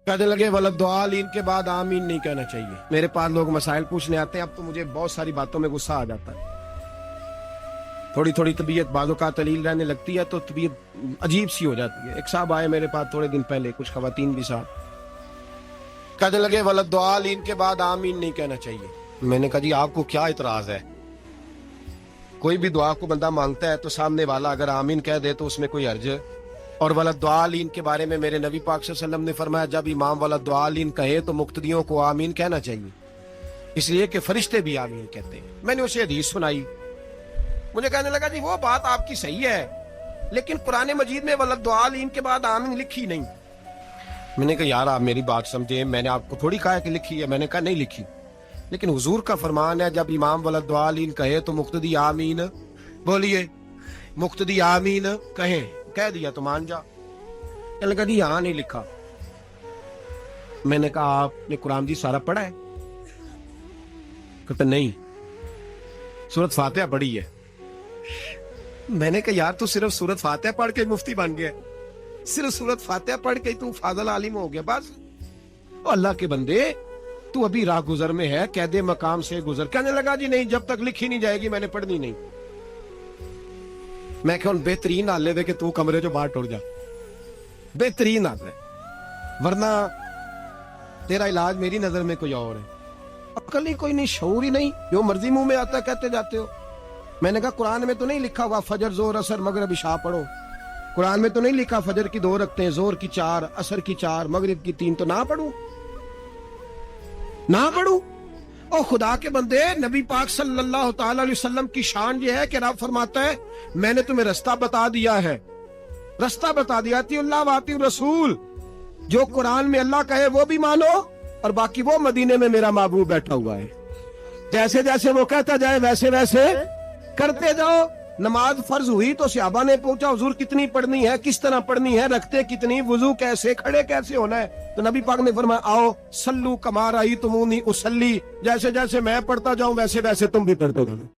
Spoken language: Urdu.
کہنے لگے ولدعالین کے بعد آمین نہیں کہنا چاہیے۔ میرے پاس لوگ مسائل پوچھنے آتے ہیں، اب تو مجھے بہت ساری باتوں میں غصہ آ جاتا ہے۔ تھوڑی تھوڑی طبیعت بعض اوقات علیل رہنے لگتی ہے تو طبیعت عجیب سی ہو جاتی ہے۔ ایک صاحب آئے میرے پاس تھوڑے دن پہلے، کچھ خواتین بھی ساتھ، کہنے لگے ولدعالین کے بعد آمین نہیں کہنا چاہیے۔ میں نے کہا جی آپ کو کیا اعتراض ہے؟ کوئی بھی دعا کو بندہ مانگتا ہے تو سامنے والا اگر آمین کہہ دے تو اس میں کوئی حرج ہے؟ اور ولدعالین کے بارے میں میرے نبی پاک صلی اللہ علیہ وسلم نے فرمایا جب امام ولدعالین کہے تو مقتدیوں کو آمین کہنا چاہیے، اس لیے کہ فرشتے بھی آمین کہتے ہیں۔ میں نے اسے حدیث سنائی، مجھے کہنے لگا جی وہ بات آپ کی صحیح ہے لیکن قرآن مجید میں ولدعالین کے بعد آمین لکھی نہیں۔ میں نے کہا یار آپ میری بات سمجھیں، میں نے آپ کو تھوڑی کہا کہ لکھی ہے، میں نے کہا نہیں لکھی، لیکن حضور کا فرمان ہے جب امام ولدعالین کہے تو مقتدی آمین بولیے، مقتدی آمین کہیں، کہہ دیا تو مان جا۔ کہنے لگا جی یہاں نہیں لکھا۔ میں نے کہا آپ نے قرآن جی سارا پڑھا ہے؟ کہتا نہیں، سورۃ فاتحہ پڑھی ہے۔ میں نے کہا یار تو صرف سورۃ فاتحہ پڑھ کے مفتی بن گیا، صرف سورۃ فاتحہ پڑھ کے تو فاضل عالم ہو گیا بس؟ او اللہ کے بندے تو ابھی راہ گزر میں ہے، قید مقام سے گزر۔ کہنے لگا جی نہیں، جب تک لکھی نہیں جائے گی میں نے پڑھنی نہیں۔ میں کہ بہترین حال دے کہ تو کمرے جو باہر ٹر جا، بہترین حال ہے، ورنہ تیرا علاج میری نظر میں کوئی اور ہے۔ عقل ہی کوئی نہیں، شعور ہی نہیں، جو مرضی منہ میں آتا کہتے جاتے ہو۔ میں نے کہا قرآن میں تو نہیں لکھا ہوا فجر زور اثر مغرب عشاء پڑھو، قرآن میں تو نہیں لکھا فجر کی 2 رکعتیں، زور کی 4، عصر کی 4، مغرب کی 3، تو نہ پڑھوں نہ پڑھوں؟ او خدا کے بندے، نبی پاک صلی اللہ تعالی علیہ وسلم کی شان یہ ہے کہ رب فرماتا ہے میں نے تمہیں رستہ بتا دیا ہے، رستہ بتا دیا، اطیعوا اللہ واطیعوا الرسول، جو قرآن میں اللہ کہے وہ بھی مانو اور باقی وہ مدینے میں میرا محبوب بیٹھا ہوا ہے، جیسے جیسے وہ کہتا جائے ویسے ویسے کرتے جاؤ۔ نماز فرض ہوئی تو صحابہ نے پوچھا حضور کتنی پڑھنی ہے، کس طرح پڑھنی ہے، رکھتے کتنی، وضو کیسے، کھڑے کیسے ہونا ہے؟ تو نبی پاک نے فرمایا آؤ صلو کما رأیتمونی اصلی، جیسے جیسے میں پڑھتا جاؤں ویسے ویسے تم بھی پڑھتے جاؤ۔